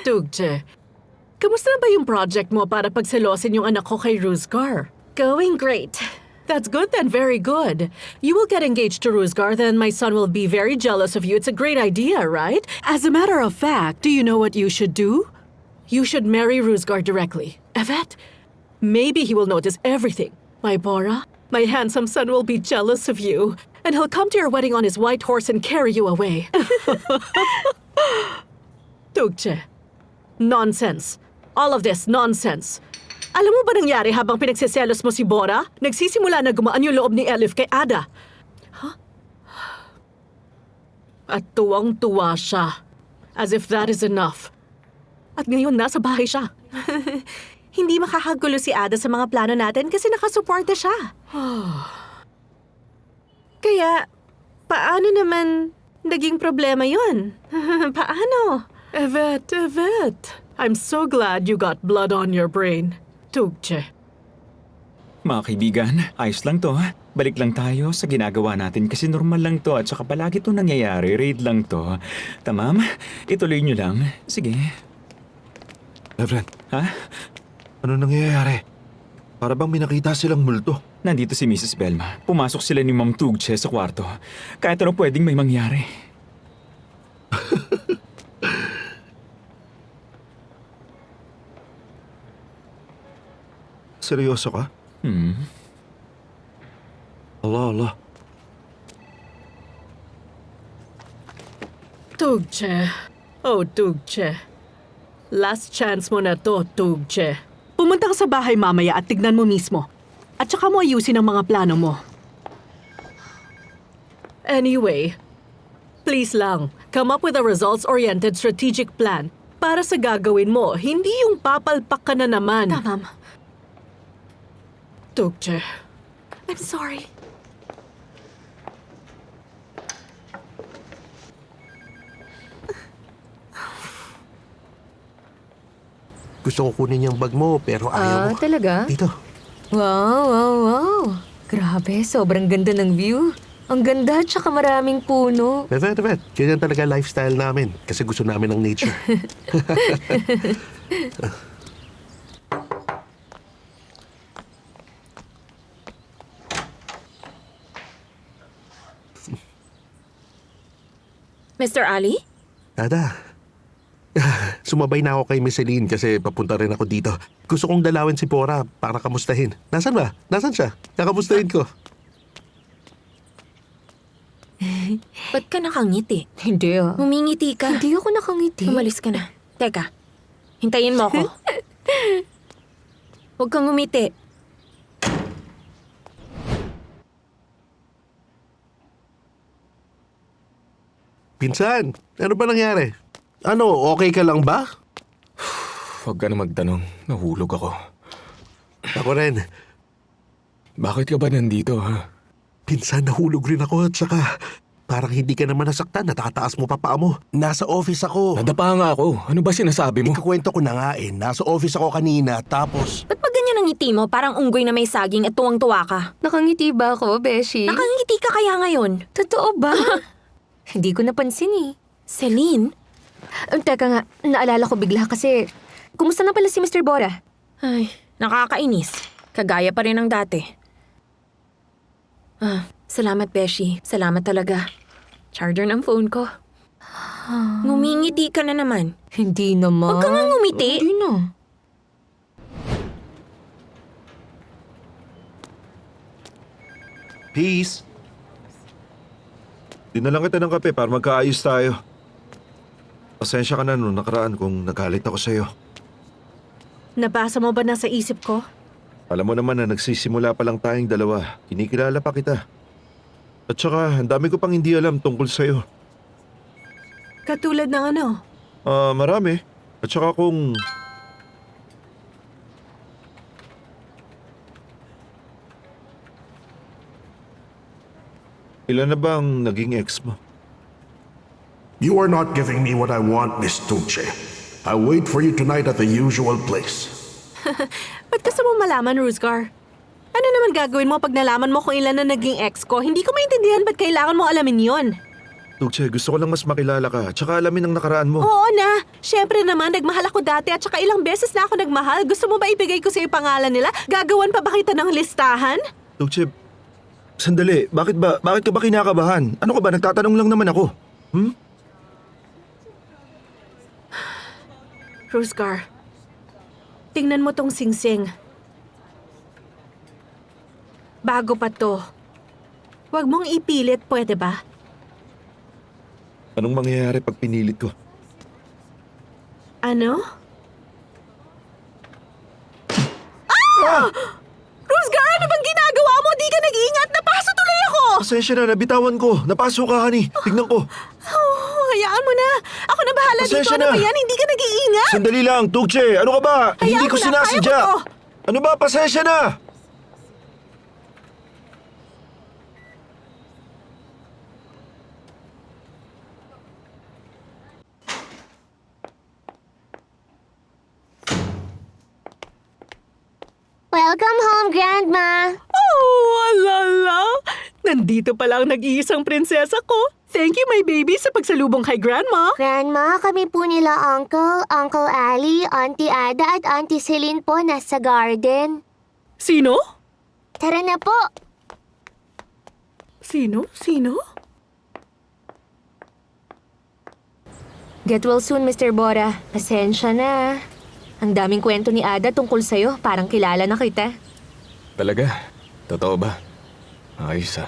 Tugce, kamusta na ba yung project mo para pagselosin yung anak ko kay Ruzgar? Going great. That's good then, very good. You will get engaged to Ruzgar, then my son will be very jealous of you. It's a great idea, right? As a matter of fact, do you know what you should do? You should marry Ruzgar directly. Evet, maybe he will notice everything. My Bora, my handsome son will be jealous of you, and he'll come to your wedding on his white horse and carry you away. Tugce, nonsense. All of this nonsense. Alam mo ba nangyari habang pinagseselos mo si Bora? Nagsisimula na gumaan yung loob ni Elif kay Ada. At tuwang-tuwa siya. As if that is enough. At ngayon nasa bahay siya. Hindi makakagulo si Ada sa mga plano natin kasi nakasuporta siya. Kaya, paano naman naging problema yun? Paano? Evet. I'm so glad you got blood on your brain. Tugce. Mga kaibigan, ayos lang to ha. Balik lang tayo sa ginagawa natin kasi normal lang to at saka palagi to nangyayari. Raid lang to. Tamam? Ituloy nyo lang. Sige. Reverend, Ha? ano nangyayari? Para bang may nakita silang multo. Nandito si Mrs. Belma. Pumasok sila ni Ma'am Tugce sa kwarto. Kahit ano pwedeng may mangyari. Seryoso ka? Allah. Tugce. Oh, Tugce. Last chance mo na to, Tugce. Pumunta ka sa bahay mamaya at tignan mo mismo. At saka mo ayusin ang mga plano mo. Anyway, please lang, come up with a results-oriented strategic plan para sa gagawin mo, hindi yung papalpak ka na naman. Tamam. Tugce. I'm sorry. Gusto ko kunin yung bag mo pero ayaw mo. Talaga? Dito. Wow. Grabe, sobrang ganda ng view. Ang ganda, tsaka maraming puno. Revet. Ganyan talaga lifestyle namin kasi gusto namin ng nature. Mr. Ali? Dada. Sumabay na ako kay Miss Celine kasi papunta rin ako dito. Gusto kong dalawin si Bora para kamustahin. Nasaan ba? Nasaan siya? Kakamustahin ko. Ba't ka nakangiti? Hindi Humingiti ka. Hindi ako nakangiti. Umalis ka na. Teka, hintayin mo ako. Huwag kang umiti. Pinsan, ano ba nangyari? Ano, okay ka lang ba? Huwag ka na magtanong. Nahulog ako. Ako rin. Bakit ka ba nandito, ha? Pinsan, nahulog rin ako at saka parang hindi ka naman nasaktan, natataas mo pa paa mo. Nasa office ako. Nadapa nga ako. Ano ba sinasabi mo? Ikakwento ko na nga eh. Nasa office ako kanina, tapos... Ba't ba ganyan ang ngiti mo? Parang unggoy na may saging at tuwang-tuwa ka. Nakangiti ba ako, Beshi? Nakangiti ka kaya ngayon? Totoo ba? Hindi ko napansin eh. Celine? Teka nga, naalala ko bigla kasi... Kumusta na pala si Mr. Bora? Ay, nakakainis. Kagaya pa rin ng dati. Salamat, Beshi. Salamat talaga. Charger ng phone ko. Ngumingiti ka na naman. Hindi naman. Huwag ka nga ngumiti. Hindi na. Peace. Dinalang kita ng kape para magkaayos tayo. Pasensya ka na nung nakaraan kung nagalit ako sa'yo. Nabasa mo ba na sa isip ko? Alam mo naman na nagsisimula pa lang tayong dalawa. Kinikilala pa kita. At saka, ang dami ko pang hindi alam tungkol sa'yo. Katulad ng ano? Marami. At saka kung... Ilan na ba ang naging ex mo? You are not giving me what I want, Miss Tucci. I'll wait for you tonight at the usual place. Ba't gusto mo malaman, Ruzgar? Ano naman gagawin mo pag nalaman mo kung ilan na naging ex ko? Hindi ko maintindihan ba't kailangan mo alamin yon. Tugshe, gusto ko lang mas makilala ka. Tsaka alamin ang nakaraan mo. Oo na. Siyempre naman, nagmahal ako dati at saka ilang beses na ako nagmahal. Gusto mo ba ibigay ko sa iyo pangalan nila? Gagawan pa ba kita ng listahan? Tugshe, sandali. Bakit ka ba kinakabahan? Ano ka ba? Nagtatanong lang naman ako. Ruzgar, tingnan mo tong singsing. Bago pa to. Huwag mong ipilit, pwede ba? Anong mangyayari pag pinilit ko? Ano? Ah! Ruzgar, ano bang ginagawa mo? Di ka nag-iingat. Napaso tuloy ako! Pasensya na, nabitawan ko. Napasok ka, honey. Tignan ko. Oh, hayaan mo na. Ako na bahala dito. Pasensya Ano na. ba yan? Hindi ka nag-iingat? Sandali lang, Tugshe. Ano ka ba? Hayaan Hindi ko mo na, sinasadya. kaya mo to. Ano ba? Pasensya na. Welcome home, Grandma! Oh, alala. Nandito pala ang nag-iisang prinsesa ko. Thank you, my baby, sa pagsalubong kay Grandma. Grandma, kami po nila Uncle Ali, Auntie Ada at Auntie Celine po nasa garden. Sino? Tara na po! Sino? Get well soon, Mr. Bora. Pasensya na. Ang daming kwento ni Ada tungkol sa'yo. Parang kilala na kita. Talaga? Totoo ba? Ayos ah.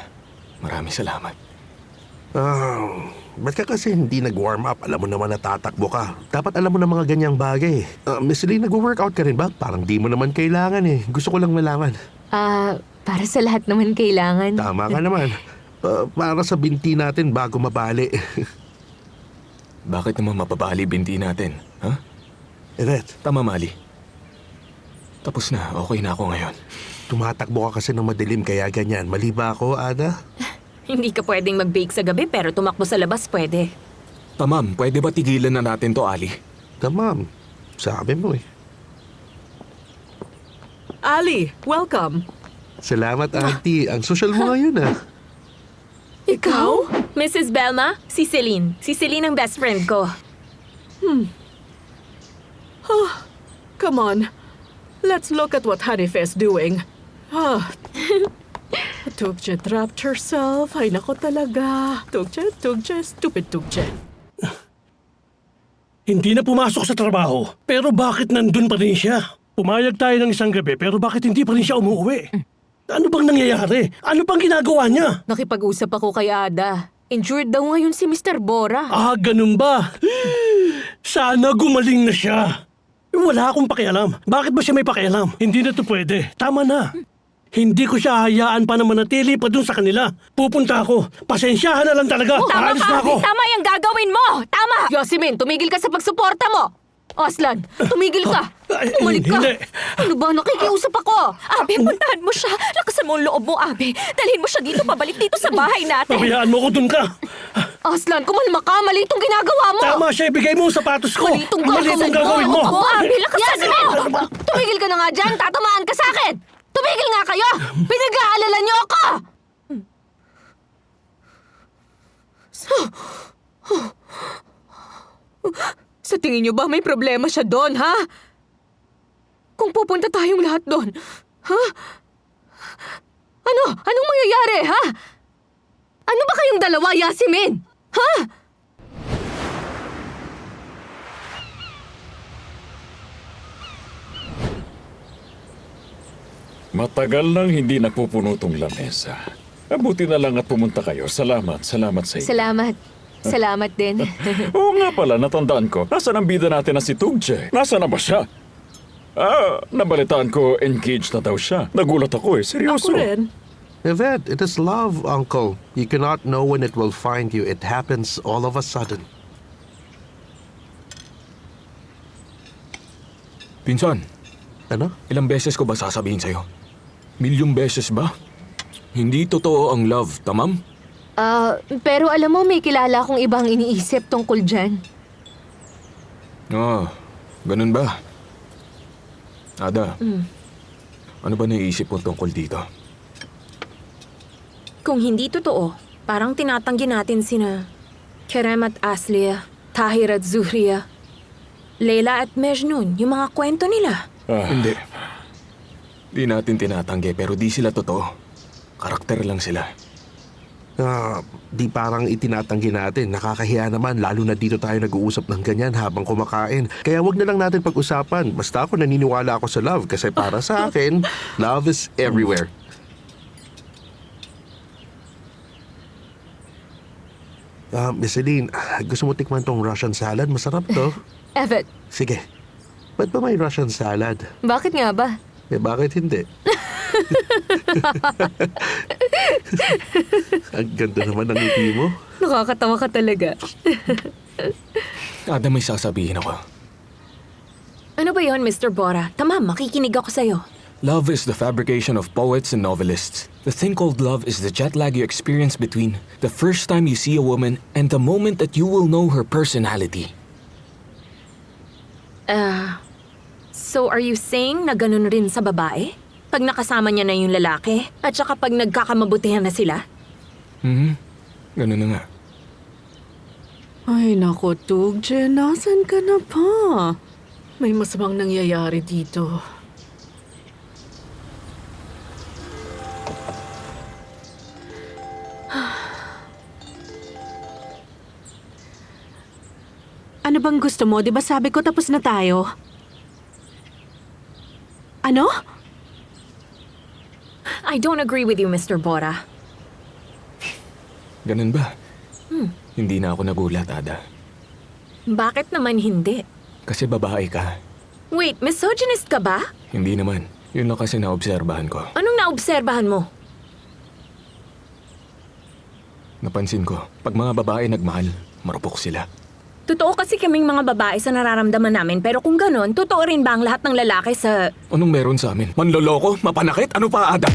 Maraming salamat. Ba't ka kasi hindi nag-warm up? Alam mo naman na tatakbo ka. Dapat alam mo na mga ganyang bagay. Miss Lee, nag-workout ka rin ba? Parang di mo naman kailangan eh. Gusto ko lang malaman. Para sa lahat naman kailangan. Tama ka naman. Para sa binti natin bago mabali. Bakit naman mapabali binti natin? Ha? Yvette, Tama, Mali. Tapos na. Okay na ako ngayon. tumatakbo ka kasi ng madilim kaya ganyan. Mali ba ako, Ada? Hindi ka pwedeng mag-bake sa gabi pero tumakbo sa labas pwede. Ma'am, pwede ba tigilan na natin to, Ali? Tamam. Sabi mo eh. Ali, welcome. Salamat, Auntie. Ang social mo ngayon ah. Ikaw? Mrs. Belma, si Celine. Si Celine ang best friend ko. Come on. Let's look at what Hanife is doing. Tukje trapped herself. Ay, nako talaga. Tukje, stupid Tukje. Hindi na pumasok sa trabaho, pero bakit nandun pa rin siya? Pumayag tayo ng isang gabi, pero bakit hindi pa rin siya umuwi? Ano bang nangyayari? Ano bang ginagawa niya? Nakipag-usap ako kay Ada. Injured daw ngayon si Mr. Bora. Ganun ba? Sana gumaling na siya. Wala akong pakialam. Bakit ba siya may pakialam? Hindi na to pwede. Tama na. Hindi ko siya hayaan pa na manatili pa dun sa kanila. Pupunta ako. Pasensyahan na lang talaga. Tama Aalis ka! na ako. Tama yung gagawin mo! Tama! Yosimin, tumigil ka sa pagsuporta mo! Aslan, tumigil ka! Tumalik ka! Hindi. Ano ba? Nakikiusap ako! Abi, puntahan mo siya. Lakasan mo ang loob mo, Abi. Dalhin mo siya dito, pabalik dito sa bahay natin. Pabayaan mo ko dun ka. Aslan, kumalma ka! Mali itong ginagawa mo! Tama siya, ibigay mo ang sapatos ko. Mali itong Mali itong gagawin mo. Oo, Abi, lakasan mo! Tumigil ka na nga dyan! Tatamaan ka sa akin! Tumigil nga kayo! Pinag-aalala niyo ako! Sa tingin niyo ba may problema siya doon, ha? Kung pupunta tayong lahat doon, ha? Anong mangyayari, ha? Ano ba kayong dalawa, Yasmin? Ha? Matagal nang hindi napupuno tong lamesa. Mabuti na lang at pumunta kayo. Salamat sa inyo. Salamat. Salamat din. Oo nga pala, natandaan ko. Nasaan ang bida natin na si Tugje? Nasaan na ba siya? Nabalitaan ko engaged na daw siya. Nagulat ako seryoso. Ako rin. Yvette, it is love, Uncle. You cannot know when it will find you. It happens all of a sudden. Pinsan, Ano? ilang beses ko ba sasabihin sa'yo? Milyong beses ba? Hindi totoo ang love, tamam? Pero alam mo, may kilala akong ibang iniisip tungkol dyan. Ganun ba? Ada, ano ba naiisip mo tungkol dito? Kung hindi totoo, parang tinatanggi natin sina Kerem at Aslia, Tahir at Zuhriya, Leila at Mejnun, yung mga kwento nila. Hindi. Di natin tinatanggi pero di sila totoo. Karakter lang sila. Di parang itinatanggi natin. Nakakahiya naman, lalo na dito tayo nag-uusap ng ganyan habang kumakain. Kaya wag na lang natin pag-usapan. Basta ako naniniwala ako sa love kasi para sa akin, love is everywhere. Miss Celine, gusto mo tikman tong Russian salad? Masarap to. Evet, Sige. Ba't ba may Russian salad? bakit nga ba? Bakit hindi? Ang ganda naman ng ngiti mo. Nakakatawa ka talaga. Ada, may sasabihin ako. Ano ba yon, Mr. Bora? Tamam, makikinig ako sa'yo. Love is the fabrication of poets and novelists. The thing called love is the jet lag you experience between the first time you see a woman and the moment that you will know her personality. So are you saying na ganun rin sa babae? Pag nakasama niya na yung lalaki? At saka pag nagkakamabutihan na sila? Ganun na nga. Ay, nako, Tugje, nasan ka na pa? May masamang nangyayari dito. Ano bang gusto mo? Di ba sabi ko tapos na tayo? Ano? I don't agree with you, Mr. Bora. Ganun ba? Hindi na ako nagulat, Ada. Bakit naman hindi? Kasi babae ka. Wait, misogynist ka ba? Hindi naman. Yun lang kasi naobserbahan ko. Anong naobserbahan mo? Napansin ko, pag mga babae nagmahal, marupok sila. Totoo kasi kaming mga babae sa nararamdaman namin, pero kung ganon, totoo rin ba ang lahat ng lalaki sa... Anong meron sa amin? Manloloko? Mapanakit? Ano pa, Ada?